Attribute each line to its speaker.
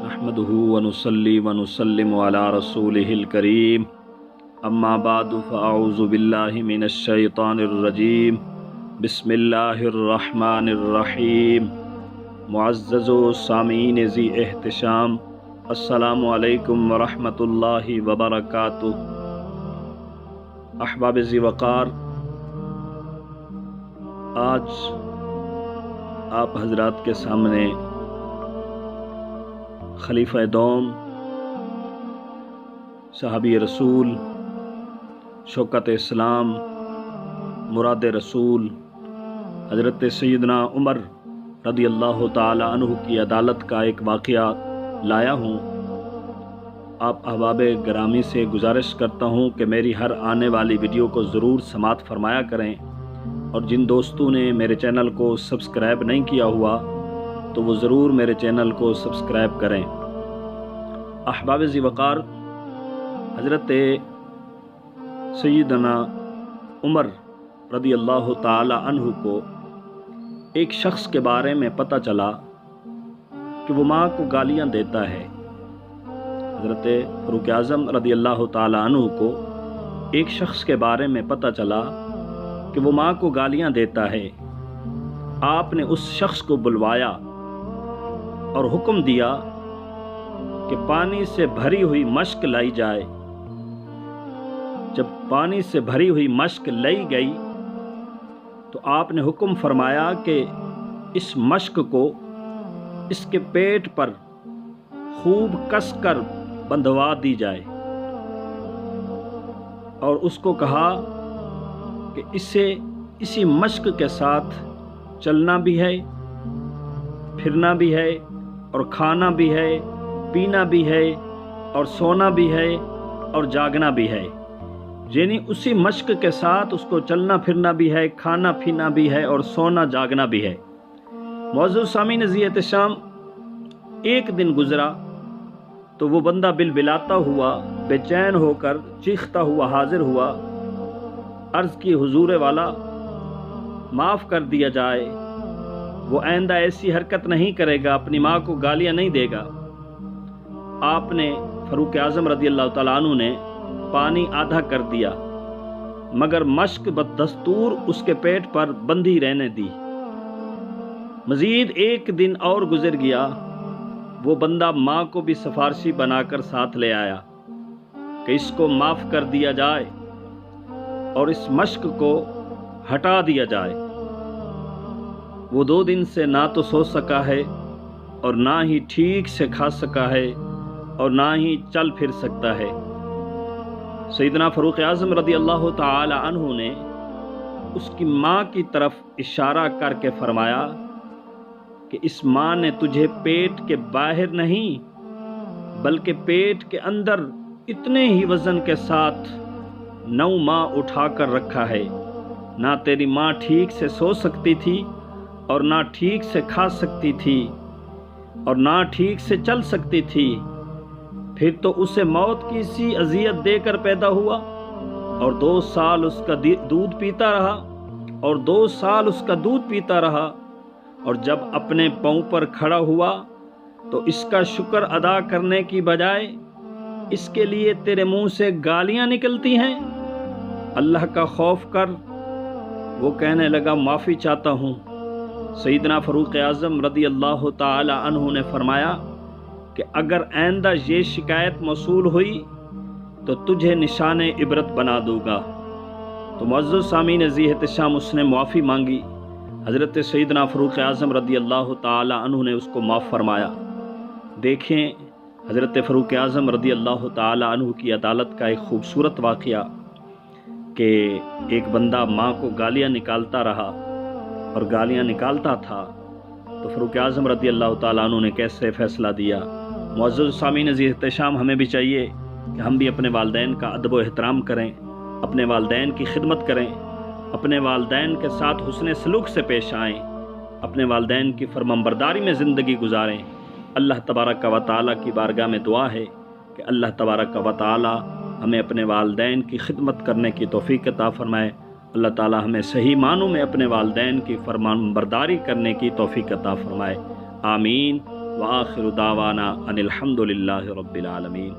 Speaker 1: नहमदुहु व नुसल्ली व नुसल्लिमु अला रसूलिहिल करीम अम्मा बादु फ़अऊज़ु बिल्लाहि मिनश शैतानिर रजीम बिस्मिल्लाहिर रहमानिर रहीम। मुअज़्ज़ज़ो सामीन ज़ी एहतिशाम, अस्सलामु अलैकुम व रहमतुल्लाहि व बरकातुहू। अहबाब ज़ी वक़ार, आज आप हज़रात के सामने खलीफा दोम, सहाबी रसूल, शौकत इस्लाम, मुराद रसूल हज़रत सैयदना उमर रदी अल्लाह ताला अन्हु की अदालत का एक वाक़या लाया हूँ। आप अहबाब गिरामी से गुजारिश करता हूँ कि मेरी हर आने वाली वीडियो को ज़रूर समाअत फरमाया करें, और जिन दोस्तों ने मेरे चैनल को सब्सक्राइब नहीं किया हुआ तो वो ज़रूर मेरे चैनल को सब्सक्राइब करें। अहबाब ज़ी वक़ार, हज़रत सैयदना उमर रदी अल्लाह ताला अन्हु को एक शख्स के बारे में पता चला कि वो माँ को गालियाँ देता है। हज़रत फ़ारूक आज़म रदी अल्लाह ताला अन्हु को एक शख्स के बारे में पता चला कि वो माँ को गालियाँ देता है। आपने उस शख्स को बुलवाया और हुक्म दिया कि पानी से भरी हुई मश्क लाई जाए। जब पानी से भरी हुई मश्क लाई गई तो आपने हुक्म फरमाया कि इस मश्क को इसके पेट पर खूब कसकर बंधवा दी जाए, और उसको कहा कि इसे इसी मश्क के साथ चलना भी है, फिरना भी है, और खाना भी है, पीना भी है, और सोना भी है, और जागना भी है। यानी उसी मश्क के साथ उसको चलना फिरना भी है, खाना पीना भी है, और सोना जागना भी है। मौजूद सामीन ज़ी एहतिशाम, एक दिन गुजरा तो वो बंदा बिलबिलाता हुआ, बेचैन होकर चीखता हुआ हाजिर हुआ। अर्ज़ की, हुजूर वाला, माफ़ कर दिया जाए, वो आइंदा ऐसी हरकत नहीं करेगा, अपनी माँ को गालियाँ नहीं देगा। आपने फ़ारूक आज़म रदी अल्लाह ताला अन्हु ने पानी आधा कर दिया, मगर मश्क बदस्तूर उसके पेट पर बंधी रहने दी। मज़ीद एक दिन और गुजर गया, वो बंदा माँ को भी सिफारशी बनाकर साथ ले आया कि इसको माफ़ कर दिया जाए और इस मश्क को हटा दिया जाए। वो 2 दिन से ना तो सो सका है, और ना ही ठीक से खा सका है, और ना ही चल फिर सकता है। सैयदना फ़ारूक आज़म रदी अल्लाह ताला अन्हु ने उसकी माँ की तरफ इशारा करके फरमाया कि इस माँ ने तुझे पेट के बाहर नहीं बल्कि पेट के अंदर इतने ही वज़न के साथ 9 माह उठा कर रखा है। ना तेरी माँ ठीक से सो सकती थी, और ना ठीक से खा सकती थी, और ना ठीक से चल सकती थी। फिर तो उसे मौत की सी अजियत देकर पैदा हुआ, और 2 साल उसका दूध पीता रहा, और 2 साल उसका दूध पीता रहा। और जब अपने पाँव पर खड़ा हुआ तो इसका शुक्र अदा करने की बजाय इसके लिए तेरे मुंह से गालियां निकलती हैं। अल्लाह का खौफ कर। वो कहने लगा, माफ़ी चाहता हूँ। सैयदना फ़ारूक आज़म रदी अल्लाह ताला अन्हु ने फरमाया कि अगर आइंदा ये शिकायत मौसूल हुई तो तुझे निशाने इबरत बना दूँगा। तो मुअज़्ज़ज़ सामीन ज़ी एहतिशाम, उसने मुआफ़ी मांगी। हज़रत सैयदना फ़ारूक आज़म रदी अल्लाह ताला अन्हु ने उसको माफ़ फरमाया। देखें, हज़रत फ़ारूक आज़म रदी अल्लाह ताला अन्हु की अदालत का एक ख़ूबसूरत वाक़या कि एक बंदा माँ को गालियाँ निकालता रहा और गालियाँ निकालता था, तो फ़ारूक आज़म रदी अल्लाह ताला अन्हु ने कैसे फ़ैसला दिया। मुअज़्ज़ज़ सामीन ज़ी एहतिशाम, हमें भी चाहिए कि हम भी अपने वालिदैन का अदब व एहतराम करें, अपने वालिदैन की खिदमत करें, अपने वालिदैन के साथ हुस्न सलूक से पेश आएँ, अपने वालिदैन की फरमाबरदारी में ज़िंदगी गुजारें। अल्लाह तबारक व तआला की बारगाह में दुआ है कि अल्लाह तबारक व तआला हमें अपने वालिदैन की खिदमत करने की तौफ़ीक़ अता फ़रमाए। अल्लाह ताला हमें सही मानों में अपने वालिदैन की फरमानबरदारी करने की तौफ़ीक़ अता फ़रमाए। आमीन। وآخر دعوانا ان الحمد للہ رب العالمین۔